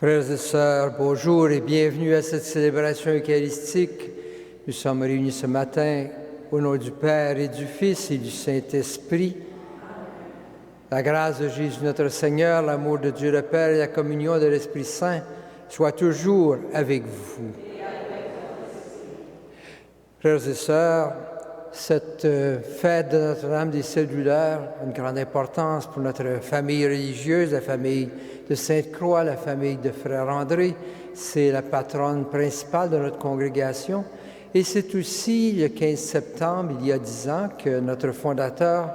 Frères et sœurs, bonjour et bienvenue à cette célébration eucharistique. Nous sommes réunis ce matin au nom du Père et du Fils et du Saint-Esprit. La grâce de Jésus notre Seigneur, l'amour de Dieu le Père et la communion de l'Esprit Saint soient toujours avec vous. Frères et sœurs, cette fête de Notre-Dame des Cédulaires a une grande importance pour notre famille religieuse, la famille de Sainte-Croix, la famille de Frère André. C'est la patronne principale de notre congrégation. Et c'est aussi le 15 septembre, il y a 10 ans, que notre fondateur,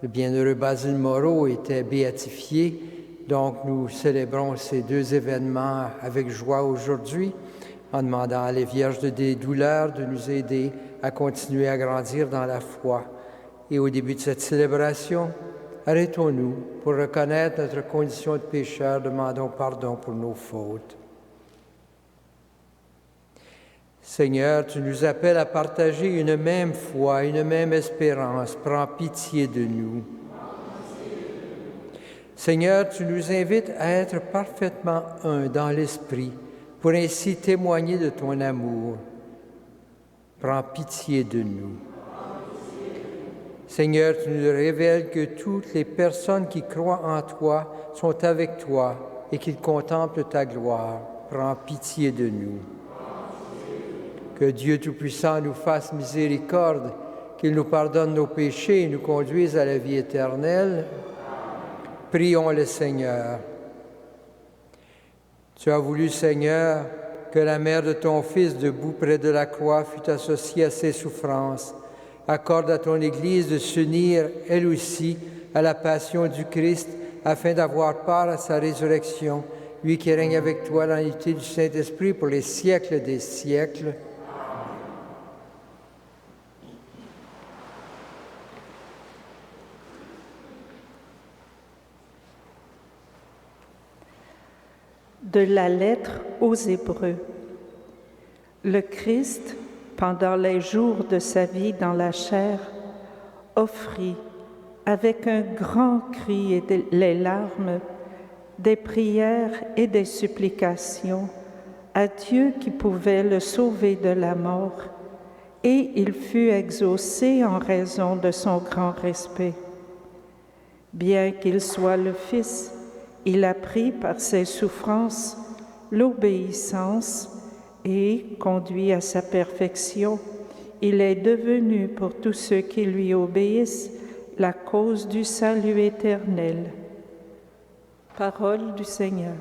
le bienheureux Basile Moreau, était béatifié. Donc nous célébrons ces deux événements avec joie aujourd'hui, en demandant à la Vierge des douleurs de nous aider à continuer à grandir dans la foi. Et au début de cette célébration, arrêtons-nous pour reconnaître notre condition de pécheur, demandons pardon pour nos fautes. Seigneur, tu nous appelles à partager une même foi, une même espérance. Prends pitié de nous. Seigneur, tu nous invites à être parfaitement un dans l'esprit, pour ainsi témoigner de ton amour. Prends pitié de nous. Seigneur, tu nous révèles que toutes les personnes qui croient en toi sont avec toi et qu'ils contemplent ta gloire. Prends pitié de nous. Que Dieu Tout-Puissant nous fasse miséricorde, qu'il nous pardonne nos péchés et nous conduise à la vie éternelle. Prions le Seigneur. Tu as voulu, Seigneur, que la mère de ton Fils, debout près de la croix, fût associée à ses souffrances. Accorde à ton Église de s'unir, elle aussi, à la passion du Christ, afin d'avoir part à sa résurrection, lui qui règne avec toi dans l'unité du Saint-Esprit pour les siècles des siècles. De la lettre aux Hébreux. Le Christ, pendant les jours de sa vie dans la chair, offrit, avec un grand cri et les larmes, des prières et des supplications à Dieu qui pouvait le sauver de la mort, et il fut exaucé en raison de son grand respect. Bien qu'il soit le Fils, il a pris par ses souffrances l'obéissance et, conduit à sa perfection, il est devenu pour tous ceux qui lui obéissent la cause du salut éternel. Parole du Seigneur.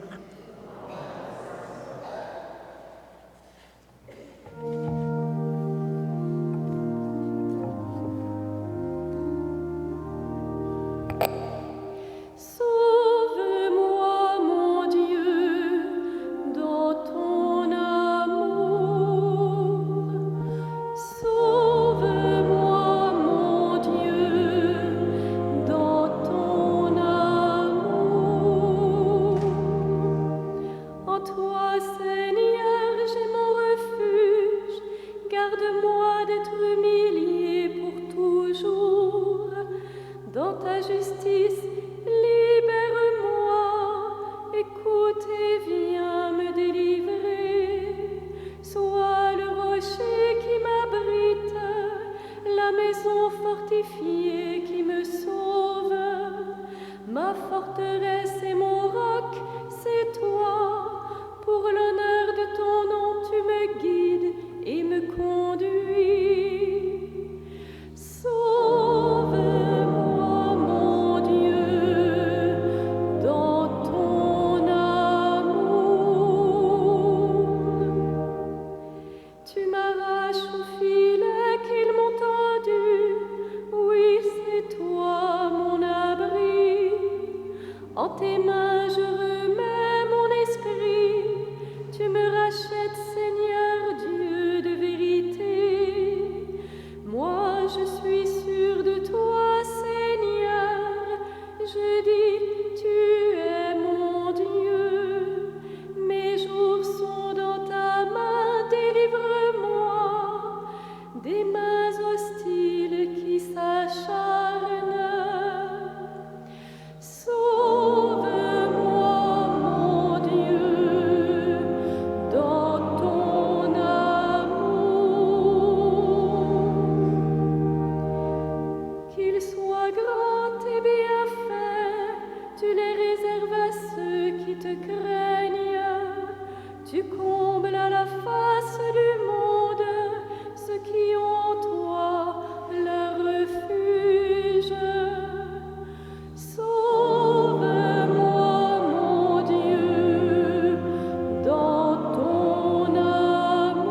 te craignent. Tu combles à la face du monde ceux qui ont en toi leur refuge. Sauve-moi, mon Dieu, dans ton amour.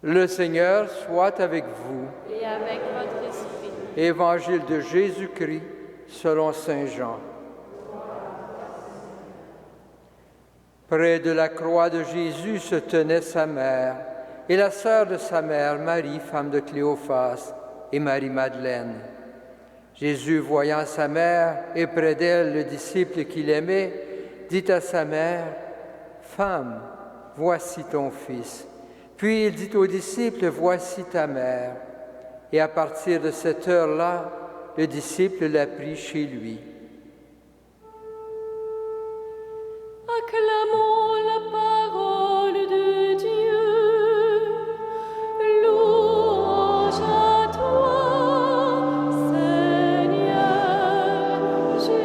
Le Seigneur soit avec vous. Et avec votre esprit. Évangile de Jésus-Christ selon Saint Jean. Près de la croix de Jésus se tenait sa mère et la sœur de sa mère, Marie, femme de Cléophas, et Marie-Madeleine. Jésus, voyant sa mère et près d'elle le disciple qu'il aimait, dit à sa mère, « Femme, voici ton fils. » Puis il dit aux disciples, « Voici ta mère. » Et à partir de cette heure-là, le disciple l'a pris chez lui. Acclamons la parole de Dieu. Louange à toi, Seigneur Jésus.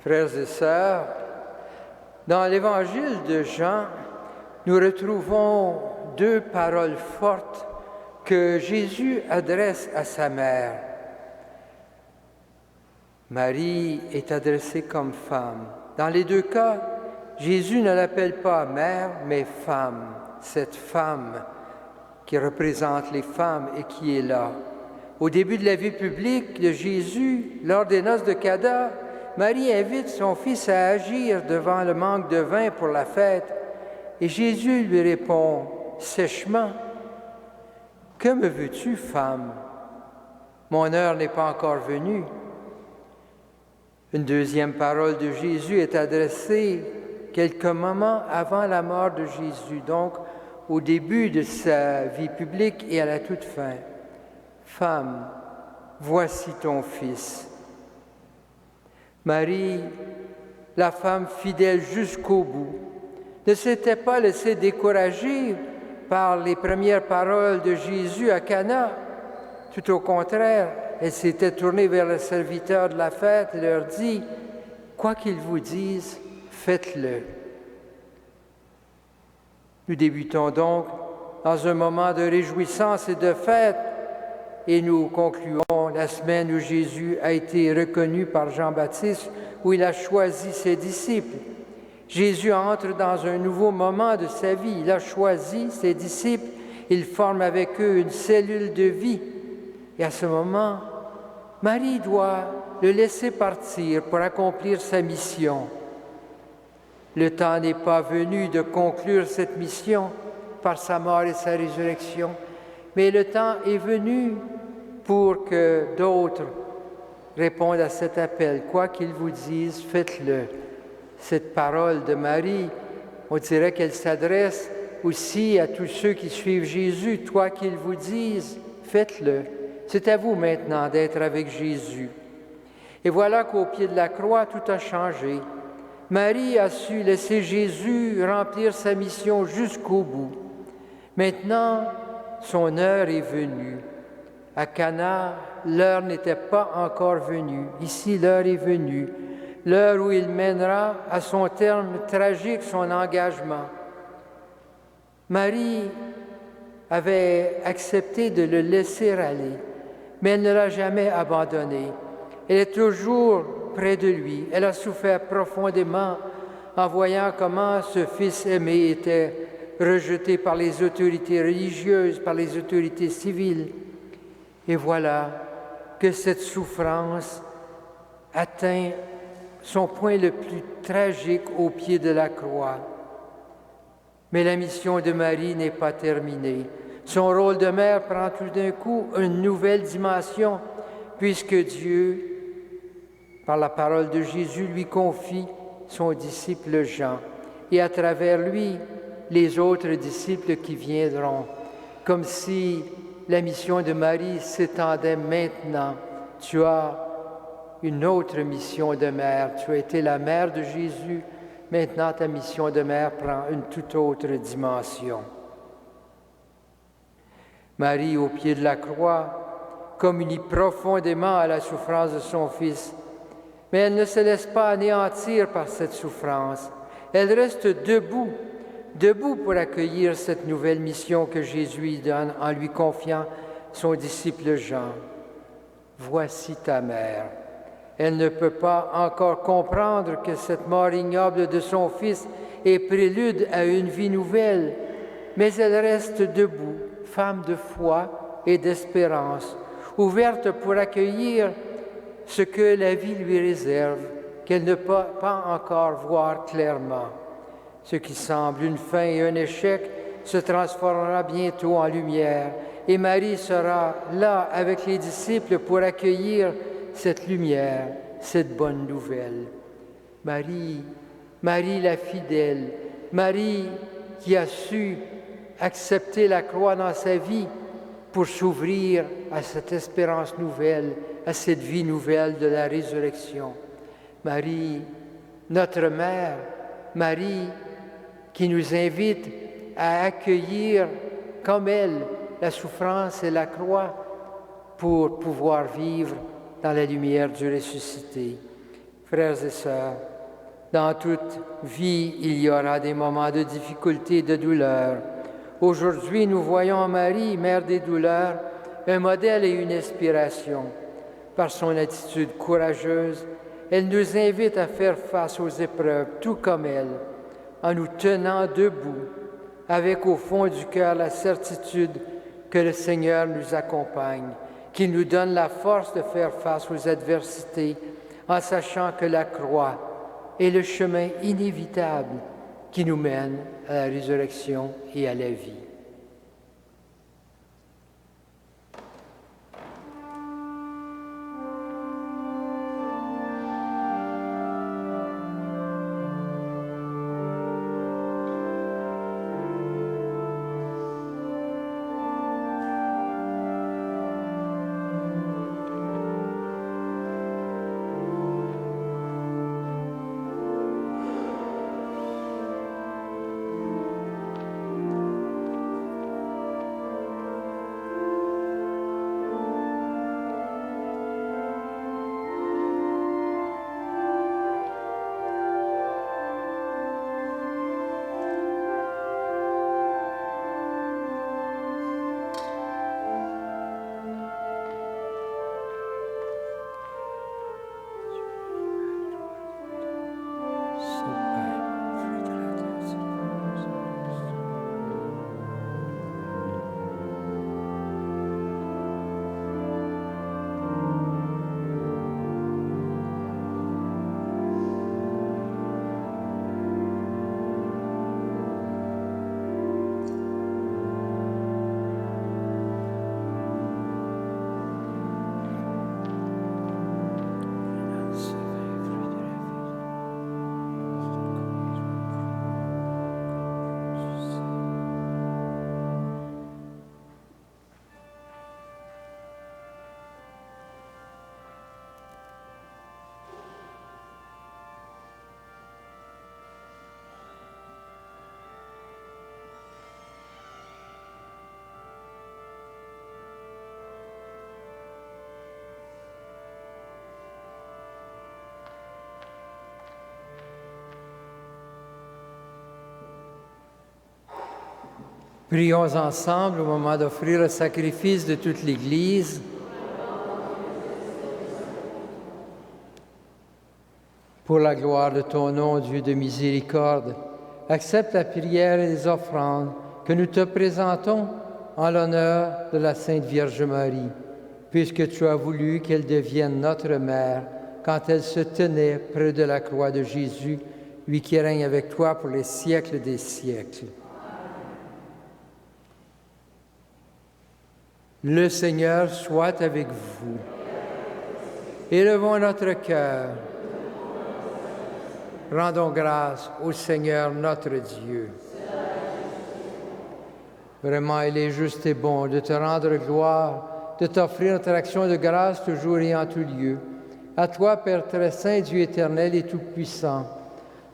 Frères et sœurs, dans l'évangile de Jean, nous retrouvons deux paroles fortes que Jésus adresse à sa mère. Marie est adressée comme femme. Dans les deux cas, Jésus ne l'appelle pas mère, mais femme. Cette femme qui représente les femmes et qui est là. Au début de la vie publique de Jésus, lors des noces de Cana, Marie invite son fils à agir devant le manque de vin pour la fête. Et Jésus lui répond sèchement, « Que me veux-tu, femme? Mon heure n'est pas encore venue. » Une deuxième parole de Jésus est adressée quelques moments avant la mort de Jésus, donc au début de sa vie publique et à la toute fin. « Femme, voici ton fils. » Marie, la femme fidèle jusqu'au bout, ne s'était pas laissée décourager par les premières paroles de Jésus à Cana. Tout au contraire, elle s'était tournée vers le serviteur de la fête et leur dit, « Quoi qu'ils vous disent, faites-le. » Nous débutons donc dans un moment de réjouissance et de fête et nous concluons la semaine où Jésus a été reconnu par Jean-Baptiste, où il a choisi ses disciples. Jésus entre dans un nouveau moment de sa vie. Il a choisi ses disciples, il forme avec eux une cellule de vie. Et à ce moment, Marie doit le laisser partir pour accomplir sa mission. Le temps n'est pas venu de conclure cette mission par sa mort et sa résurrection, mais le temps est venu pour que d'autres répondent à cet appel. Quoi qu'ils vous disent, faites-le. Cette parole de Marie, on dirait qu'elle s'adresse aussi à tous ceux qui suivent Jésus. Quoi qu'ils vous disent, faites-le. C'est à vous maintenant d'être avec Jésus. Et voilà qu'au pied de la croix, tout a changé. Marie a su laisser Jésus remplir sa mission jusqu'au bout. Maintenant, son heure est venue. À Cana, l'heure n'était pas encore venue. Ici, l'heure est venue. L'heure où il mènera à son terme tragique son engagement. Marie avait accepté de le laisser aller, mais elle ne l'a jamais abandonné. Elle est toujours près de lui. Elle a souffert profondément en voyant comment ce fils aimé était rejeté par les autorités religieuses, par les autorités civiles. Et voilà que cette souffrance atteint son point le plus tragique au pied de la croix. Mais la mission de Marie n'est pas terminée. Son rôle de mère prend tout d'un coup une nouvelle dimension, puisque Dieu, par la parole de Jésus, lui confie son disciple Jean, et à travers lui, les autres disciples qui viendront, comme si la mission de Marie s'étendait maintenant. Tu as une autre mission de mère. Tu as été la mère de Jésus. Maintenant, ta mission de mère prend une toute autre dimension. Marie, au pied de la croix, communie profondément à la souffrance de son Fils. Mais elle ne se laisse pas anéantir par cette souffrance. Elle reste debout pour accueillir cette nouvelle mission que Jésus lui donne en lui confiant son disciple Jean. Voici ta mère. Elle ne peut pas encore comprendre que cette mort ignoble de son fils est prélude à une vie nouvelle, mais elle reste debout, femme de foi et d'espérance, ouverte pour accueillir ce que la vie lui réserve, qu'elle ne peut pas encore voir clairement. Ce qui semble une fin et un échec se transformera bientôt en lumière, et Marie sera là avec les disciples pour accueillir cette lumière, cette bonne nouvelle. Marie la fidèle, Marie qui a su accepter la croix dans sa vie pour s'ouvrir à cette espérance nouvelle, à cette vie nouvelle de la résurrection. Marie, notre mère, Marie qui nous invite à accueillir comme elle la souffrance et la croix pour pouvoir vivre dans la lumière du ressuscité. Frères et sœurs, dans toute vie, il y aura des moments de difficulté et de douleur. Aujourd'hui, nous voyons en Marie, mère des douleurs, un modèle et une inspiration. Par son attitude courageuse, elle nous invite à faire face aux épreuves, tout comme elle, en nous tenant debout, avec au fond du cœur la certitude que le Seigneur nous accompagne, qu'il nous donne la force de faire face aux adversités, en sachant que la croix est le chemin inévitable qui nous mène à la résurrection et à la vie. Prions ensemble au moment d'offrir le sacrifice de toute l'Église. Pour la gloire de ton nom, Dieu de miséricorde, accepte la prière et les offrandes que nous te présentons en l'honneur de la Sainte Vierge Marie, puisque tu as voulu qu'elle devienne notre mère quand elle se tenait près de la croix de Jésus, lui qui règne avec toi pour les siècles des siècles. Le Seigneur soit avec vous. Élevons notre cœur. Rendons grâce au Seigneur notre Dieu. Vraiment, il est juste et bon de te rendre gloire, de t'offrir notre action de grâce toujours et en tout lieu. À toi, Père très saint, Dieu éternel et tout-puissant,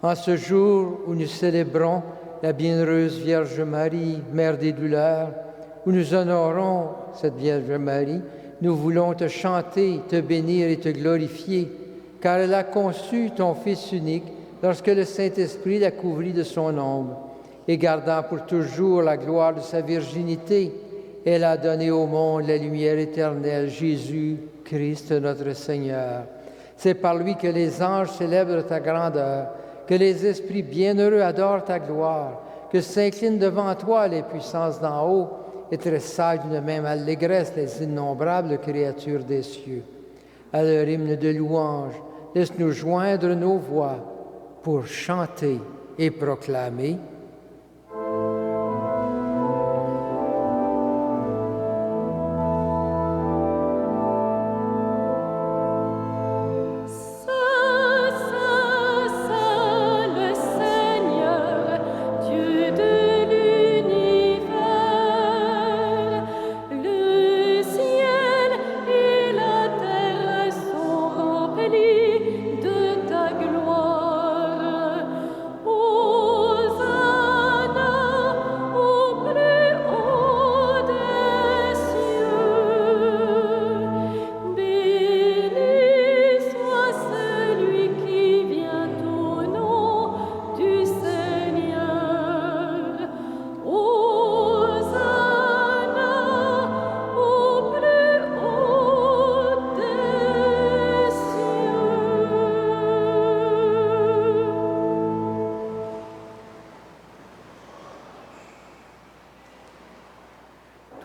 en ce jour où nous célébrons la bienheureuse Vierge Marie, Mère des douleurs, où nous honorons cette Vierge Marie, nous voulons te chanter, te bénir et te glorifier, car elle a conçu ton Fils unique lorsque le Saint-Esprit l'a couvri de son ombre. Et gardant pour toujours la gloire de sa virginité, elle a donné au monde la lumière éternelle, Jésus, Christ notre Seigneur. C'est par lui que les anges célèbrent ta grandeur, que les esprits bienheureux adorent ta gloire, que s'inclinent devant toi les puissances d'en haut, et tressaillent d'une même allégresse les innombrables créatures des cieux. À leur hymne de louange, laisse-nous joindre nos voix pour chanter et proclamer.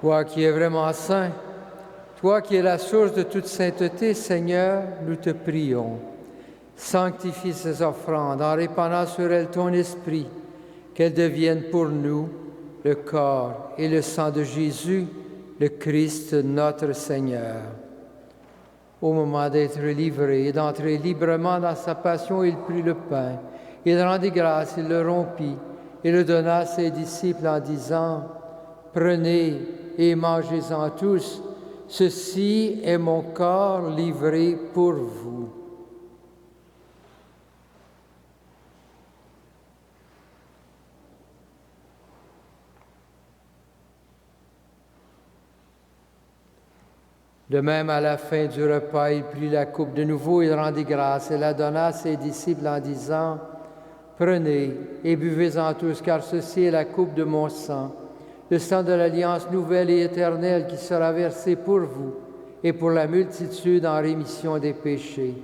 Toi qui es vraiment saint, toi qui es la source de toute sainteté, Seigneur, nous te prions. Sanctifie ces offrandes en répandant sur elles ton esprit, qu'elles deviennent pour nous le corps et le sang de Jésus, le Christ notre Seigneur. Au moment d'être livré et d'entrer librement dans sa passion, il prit le pain, il rendit grâce, il le rompit et le donna à ses disciples en disant « Prenez et mangez-en tous, ceci est mon corps livré pour vous. » De même, à la fin du repas, il prit la coupe de nouveau, il rendit grâce et la donna à ses disciples en disant « Prenez et buvez-en tous, car ceci est la coupe de mon sang, le sang de l'alliance nouvelle et éternelle qui sera versé pour vous et pour la multitude en rémission des péchés.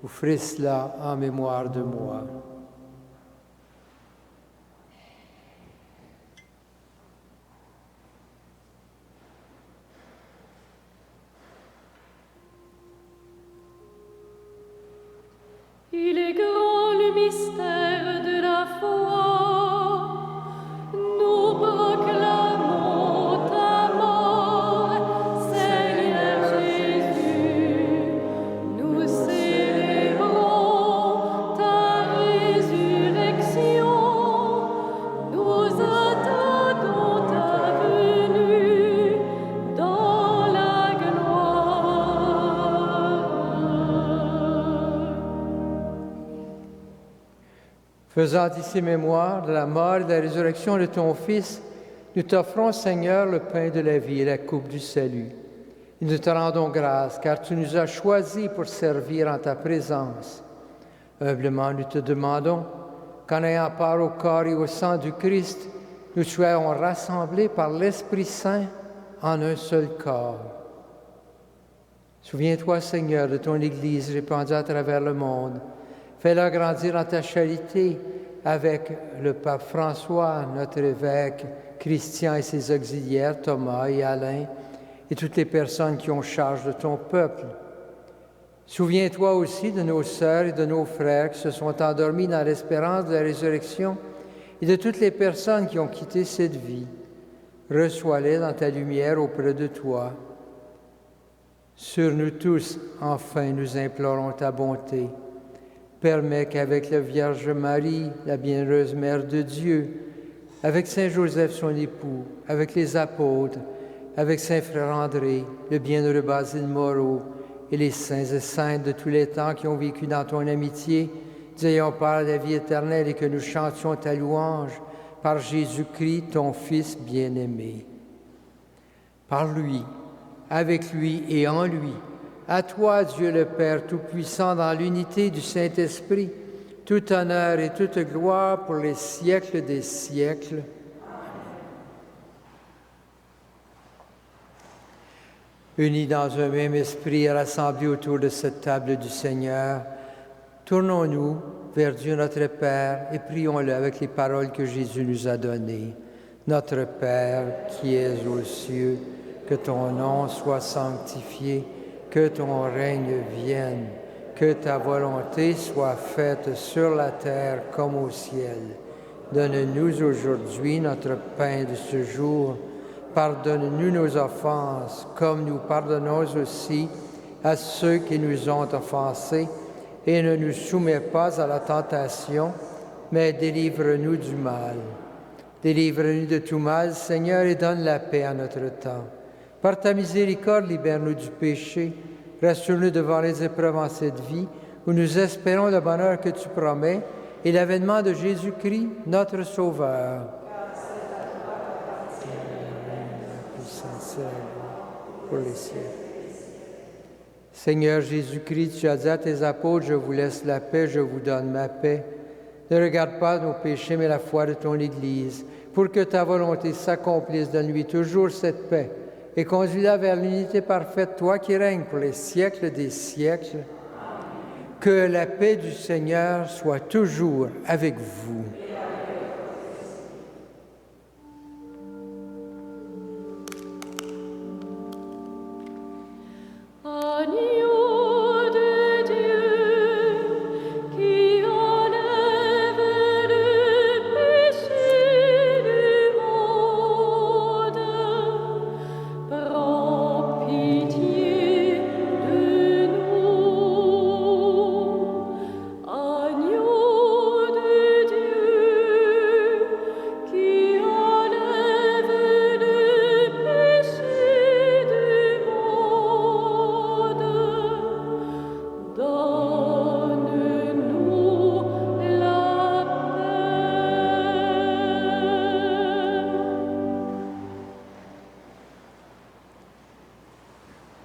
Vous ferez cela en mémoire de moi. » Il est grand le mystère de la foi. Nous proclamons ta mort, Seigneur Jésus. Nous célébrons ta résurrection. Nous attendons ta venue dans la gloire. Faisant ici mémoire de la mort et de la résurrection de ton Fils, nous t'offrons, Seigneur, le pain de la vie et la coupe du salut. Et nous te rendons grâce, car tu nous as choisis pour servir en ta présence. Humblement, nous te demandons qu'en ayant part au corps et au sang du Christ, nous soyons rassemblés par l'Esprit Saint en un seul corps. Souviens-toi, Seigneur, de ton Église répandue à travers le monde. Fais-la grandir en ta charité avec le pape François, notre évêque, Christian et ses auxiliaires, Thomas et Alain, et toutes les personnes qui ont charge de ton peuple. Souviens-toi aussi de nos sœurs et de nos frères qui se sont endormis dans l'espérance de la résurrection et de toutes les personnes qui ont quitté cette vie. Reçois-les dans ta lumière auprès de toi. Sur nous tous, enfin, nous implorons ta bonté. Permets qu'avec la Vierge Marie, la bienheureuse Mère de Dieu, avec Saint Joseph, son époux, avec les apôtres, avec Saint Frère André, le bienheureux Basile Moreau, et les saints et saintes de tous les temps qui ont vécu dans ton amitié, nous ayons part de la vie éternelle et que nous chantions ta louange par Jésus-Christ, ton Fils bien-aimé. Par lui, avec lui et en lui, à toi, Dieu le Père Tout-Puissant, dans l'unité du Saint-Esprit, tout honneur et toute gloire pour les siècles des siècles. Unis dans un même esprit et rassemblés autour de cette table du Seigneur, tournons-nous vers Dieu notre Père et prions-le avec les paroles que Jésus nous a données. Notre Père qui es aux cieux, que ton nom soit sanctifié, que ton règne vienne, que ta volonté soit faite sur la terre comme au ciel. Donne-nous aujourd'hui notre pain de ce jour. Pardonne-nous nos offenses, comme nous pardonnons aussi à ceux qui nous ont offensés, et ne nous soumets pas à la tentation, mais délivre-nous du mal. Délivre-nous de tout mal, Seigneur, et donne la paix à notre temps. Par ta miséricorde, libère-nous du péché, rassure-nous devant les épreuves en cette vie, où nous espérons le bonheur que tu promets et l'avènement de Jésus-Christ, notre Sauveur. Pour les siècles. Seigneur Jésus-Christ, tu as dit à tes apôtres, je vous laisse la paix, je vous donne ma paix. Ne regarde pas nos péchés, mais la foi de ton Église. Pour que ta volonté s'accomplisse, donne-lui toujours cette paix et conduis-la vers l'unité parfaite, toi qui règnes pour les siècles des siècles. Que la paix du Seigneur soit toujours avec vous.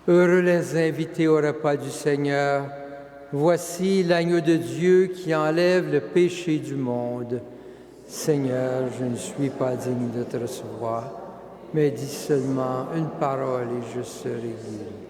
Heureux les invités au repas du Seigneur. Voici l'agneau de Dieu qui enlève le péché du monde. Seigneur, je ne suis pas digne de te recevoir, mais dis seulement une parole et je serai guéri.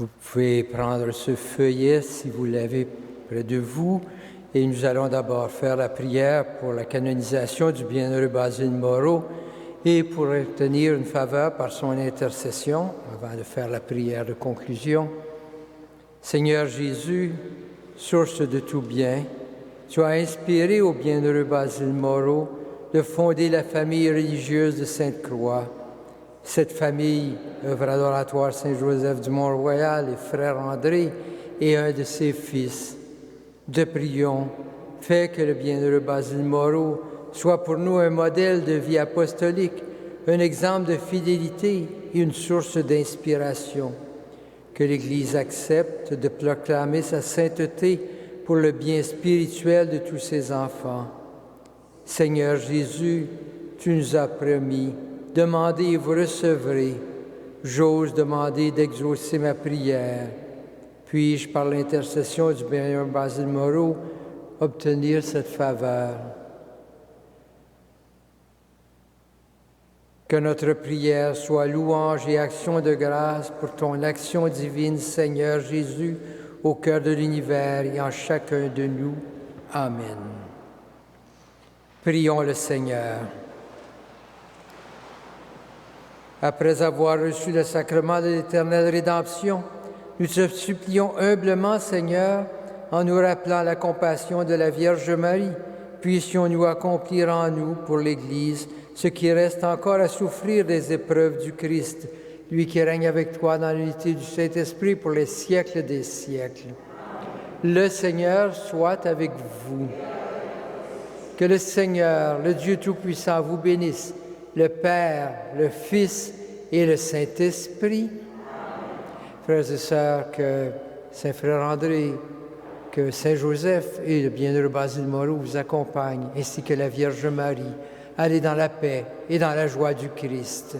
Vous pouvez prendre ce feuillet si vous l'avez près de vous et nous allons d'abord faire la prière pour la canonisation du bienheureux Basile Moreau et pour obtenir une faveur par son intercession avant de faire la prière de conclusion. Seigneur Jésus, source de tout bien, tu as inspiré au bienheureux Basile Moreau de fonder la famille religieuse de Sainte-Croix. Cette famille, œuvre adoratoire Saint-Joseph du Mont-Royal et frère André et un de ses fils. Te prions, fais que le bienheureux Basile Moreau soit pour nous un modèle de vie apostolique, un exemple de fidélité et une source d'inspiration. Que l'Église accepte de proclamer sa sainteté pour le bien spirituel de tous ses enfants. Seigneur Jésus, tu nous as promis, demandez et vous recevrez. J'ose demander d'exaucer ma prière. Puis-je, par l'intercession du bienheureux Basile Moreau, obtenir cette faveur? Que notre prière soit louange et action de grâce pour ton action divine, Seigneur Jésus, au cœur de l'univers et en chacun de nous. Amen. Prions le Seigneur. Après avoir reçu le sacrement de l'éternelle rédemption, nous te supplions humblement, Seigneur, en nous rappelant la compassion de la Vierge Marie, puissions-nous accomplir en nous, pour l'Église, ce qui reste encore à souffrir des épreuves du Christ, lui qui règne avec toi dans l'unité du Saint-Esprit pour les siècles des siècles. Le Seigneur soit avec vous. Que le Seigneur, le Dieu Tout-Puissant, vous bénisse, le Père, le Fils et le Saint-Esprit. Frères et sœurs, que Saint-Frère André, que Saint-Joseph et le bienheureux Basile Moreau vous accompagnent, ainsi que la Vierge Marie. Allez dans la paix et dans la joie du Christ.